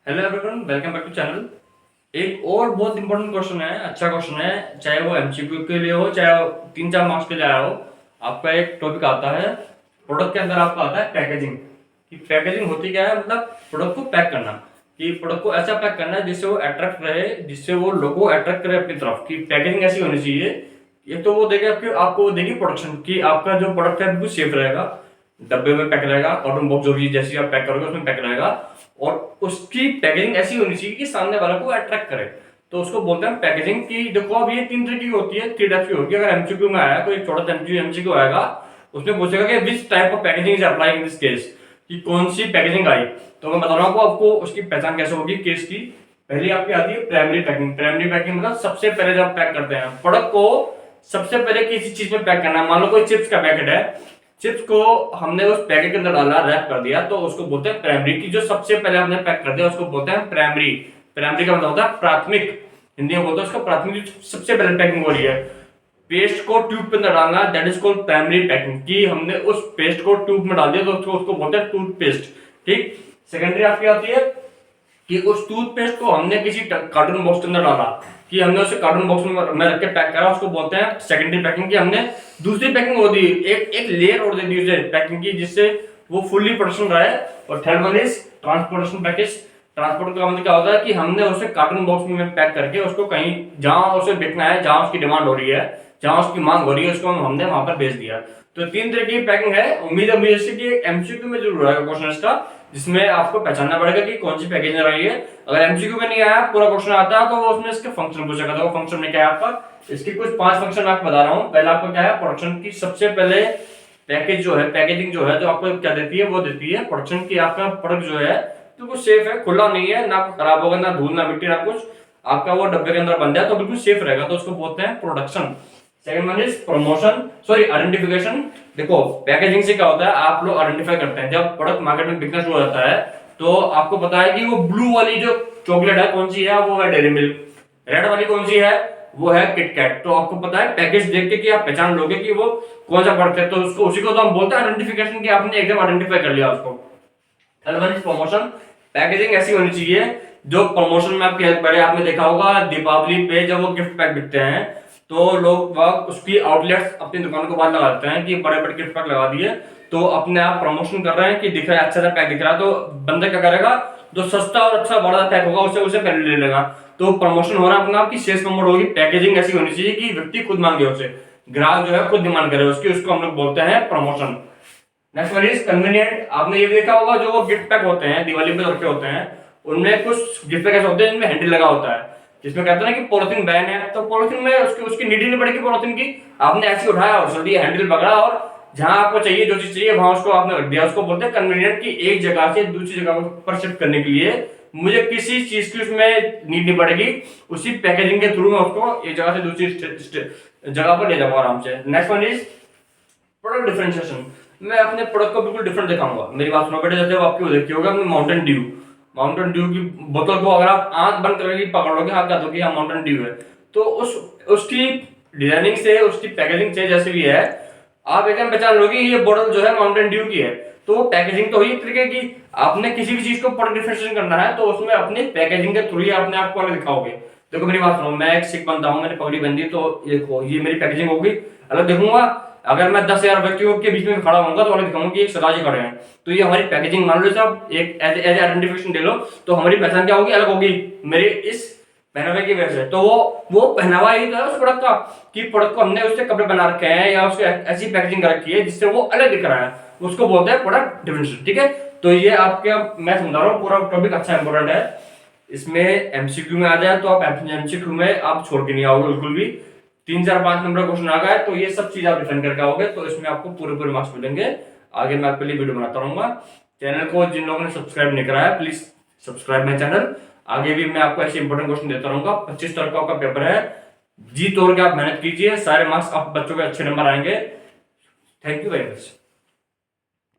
Hello everyone, welcome back to channel. एक और बहुत इंपॉर्टेंट क्वेश्चन है, अच्छा क्वेश्चन है, चाहे वो एमसीक्यू के लिए हो, चाहे वो 3-4 मार्क्स के लिए आया हो। आपका एक टॉपिक आता है प्रोडक्ट के अंदर, आपका आता है पैकेजिंग। कि पैकेजिंग होती क्या है, मतलब प्रोडक्ट को पैक करना। कि प्रोडक्ट को ऐसा पैक करना है जिससे वो अट्रैक्ट रहे, जिससे वो लोगों को अट्रैक्ट करे अपनी तरफ। की पैकेजिंग ऐसी होनी चाहिए। एक तो वो देगा आपको वो देगी प्रोडक्शन की आपका जो प्रोडक्ट है बिल्कुल सेफ रहेगा, डब्बे में पैक रहेगा, कार्टून बॉक्स जो भी जैसे आप पैक करोगे उसमें पैक रहेगा। और उसकी पैकेजिंग ऐसी होनी चाहिए कि सामने वाले को अट्रैक्ट करे। तो उसको बोलते हैं पैकेजिंग। की देखो अब ये 3 तरह की होती है, 3 टाइप की होती है। अगर एमसीक्यू में आया, कोई छोटा एमसीक्यू आएगा, उसमें पूछेगा कि which type of packaging is apply in this case, कि कौन सी पैकेजिंग आई। तो मैं बता रहा हूँ आपको उसकी पहचान कैसे होगी केस की। पहली आपकी आती है प्राइमरी पैकिंग। प्राइमरी पैकिंग मतलब सबसे पहले जब पैक करते हैं प्रोडक्ट को, सबसे पहले किसी चीज में पैक करना है। मान लो कोई चिप्स का पैकेट है, चिप्स को हमने उस पैकेट के अंदर डाला, रैप कर दिया, तो उसको बोलते हैं प्राइमरी। की जो सबसे पहले हमने पैक कर दिया उसको बोलते हैं प्राइमरी। प्राइमरी का मतलब होता है प्राथमिक, हिंदी में बोलते हैं उसको प्राथमिक। जो सबसे पहले पैकिंग हो रही है, पेस्ट को ट्यूब के अंदर डालना, that is called primary packing. की हमने उस पेस्ट को ट्यूब में डाल दिया तो उसको बोलते हैं टूथपेस्ट। ठीक। सेकेंडरी आपकी आती है कि उस टूथपेस्ट को हमने किसी कार्टून बॉक्स के अंदर डाला, कि हमने उसे कार्टून बॉक्स में रख के पैक करा, उसको बोलते हैं सेकेंडरी पैकिंग। की हमने दूसरी पैकिंग हो दी, एक लेयर और दे दी उसे पैकिंग की, जिससे वो फुल्ली प्रोडक्शन रहे। और third one is transportation package. Transport का मतलब क्या होता है कि हमने उसे कार्टून बॉक्स में पैक करके उसको कहीं जहां उसे बिकना है, जहां उसकी डिमांड हो रही है, जहां उसकी मांग हो रही है, उसको हमने वहां पर भेज दिया। तो 3 तरह की पैकिंग है। उम्मीद है मुझे कि एमसीक्यू में जरूर आएगा क्वेश्चन इसका, जिसमें आपको पहचानना पड़ेगा कि कौन सी पैकेजिंग रही है। अगर एमसीक्यू में नहीं आया, पूरा क्वेश्चन आता है, तो वो उसमें इसके फंक्शन पूछेगा। तो वो फंक्शन में क्या है आपका, इसके कुछ 5 फंक्शन आपको बता रहा हूँ। पहला आपको क्या है, प्रोडक्शन की। सबसे पहले पैकेज जो है, पैकेजिंग जो है, जो आपको क्या देती है, वो देती है प्रोडक्शन की। आपका प्रोडक्ट जो है तो वो सेफ है, खुला नहीं है, ना खराब होगा, ना धूल, ना मिट्टी, ना कुछ। आपका वो डब्बे के अंदर बन जाए तो बिल्कुल सेफ रहेगा, तो उसको बोलते हैं production. Second one is promotion, sorry identification. देखो पैकेजिंग से क्या होता है, आप लोग आइडेंटिफाई करते हैं। जब प्रोडक्ट मार्केट में बिकना शुरू हो जाता है तो आपको पता है कि वो ब्लू वाली जो चॉकलेट है कौन सी है, वो है डेयरी मिल्क। रेड वाली कौन सी है, वो है किटकैट। तो आपको पता है पैकेज देख के कि आप पहचान लोगे कि वो कौन सा प्रोडक्ट है, तो उसको उसी को तो हम बोलते हैं आइडेंटिफिकेशन, कि आपने एकदम आइडेंटिफाई कर लिया उसको। Third one is promotion. Packaging ऐसी होनी चाहिए जो प्रमोशन में आपकी हेल्प करे। आपने देखा होगा दीपावली पे जब वो गिफ्ट पैक बिकते हैं तो लोग उसकी आउटलेट्स अपनी दुकान को बाहर लगाते हैं कि बड़े बड़े गिफ्ट पैक लगा दिए, तो अपने आप प्रमोशन कर रहे हैं कि दिख रहा है, अच्छा सा पैक दिख रहा है। तो बंदा क्या करेगा, जो सस्ता और अच्छा बड़ा पैक होगा उसे उसे पहले ले लेगा। तो प्रमोशन हो रहा है अपना, आपकी सेल्स प्रमोट होगी। पैकेजिंग ऐसी होनी चाहिए कि व्यक्ति खुद मांगे उसे, ग्राहक जो है खुद डिमांड करे उसकी, उसको हम लोग बोलते हैं promotion. Next one is convenient. आपने ये देखा होगा जो वो गिफ्ट पैक होते हैं दिवाली पे रखे होते हैं, उनमें कुछ गिफ्ट पैक ऐसे होते हैं जिनमें हैंडल लगा होता है, जिसमें कहते हैं ना कि पॉलिथीन बैन है, तो पॉलिथीन में उसकी नीड नहीं पड़ेगी पॉलिथीन की। आपने ऐसे उठाया और जल्दी हैंडल पकड़ा और जहां आपको चाहिए, जो चीज चाहिए वहां उसको आपने रख दिया। उसको बोलते हैं कन्वीनियंट। की एक जगह से दूसरी जगह पर शिफ्ट करने के लिए मुझे किसी चीज की उसमें नीड नहीं पड़ेगी, उसी पैकेजिंग के थ्रू मैं उसको एक जगह से दूसरी जगह पर ले जाऊंगा आराम से। Next one is product differentiation. मैं अपने प्रोडक्ट को बिल्कुल डिफरेंट दिखाऊंगा। मेरी बात सुनो बेटे, जैसे आपकी वो देखी होगी माउंटेन ड्यू। माउंटेन ड्यू की बोतल को अगर आप आंख बंद करके पकड़ोगे, आप क्या दोगे, हाँ माउंटेन ड्यू है। तो उसकी डिजाइनिंग से, उसकी पैकेजिंग से, जैसे भी है, आप एकदम पहचान लोगे ये बोतल जो है माउंटेन ड्यू की है। तो पैकेजिंग तो हुई एक तरीके की। आपने किसी भी चीज को प्रोडक्ट डिफरेंशिएशन करना है तो उसमें अपने पैकेजिंग के थ्रू ही अपने आप को अलग दिखाओगे। देखो मेरी बात सुनो, मैं एक सिख बनता हूँ, मैंने पगड़ी बंदी, तो देखो ये मेरी पैकेजिंग होगी, अलग दिखूंगा। अगर मैं 10,000 व्यक्तियों के बीच में खड़ा होऊंगा तो अलग दिखाऊंगा कि एक सरदार जी खड़े हैं। तो ये हमारी पैकेजिंग मान लो, सब एक एज आइडेंटिफिकेशन दे लो, तो हमारी पहचान क्या होगी, अलग होगी मेरे इस पहनावे की वजह से। तो वो पहनावा ही तो है उस प्रोडक्ट का, कि प्रोडक्ट को हमने उससे कपड़े बना रखे हैं या उसके ऐसी पैकेजिंग कर रखी है जिससे वो अलग दिख रहा है, उसको बोलते हैं प्रोडक्ट डिफरेंशिएशन। ठीक है, तो ये आपके, मैं समझा रहा हूँ, पूरा टॉपिक अच्छा इंपॉर्टेंट है। इसमें एमसीक्यू में आ जाए तो आप एमसीक्यू में आप छोड़ के नहीं आओगे बिल्कुल भी। 3, 4, 5 नंबर क्वेश्चन आ गए तो ये सब चीज आप डिफेंड करके आओगे, तो इसमें आपको पूरे पूरे मार्क्स मिलेंगे। आगे मैं आपके लिए वीडियो बनाता रहूंगा। चैनल को जिन लोगों ने सब्सक्राइब नहीं करा है, प्लीज सब्सक्राइब माय चैनल। आगे भी मैं आपको ऐसे इंपॉर्टेंट क्वेश्चन देता रहूंगा। 25 तारीख का पेपर है, जी तोड़ के आप मेहनत कीजिए, सारे मार्क्स आप बच्चों के अच्छे नंबर आएंगे। Thank you very much.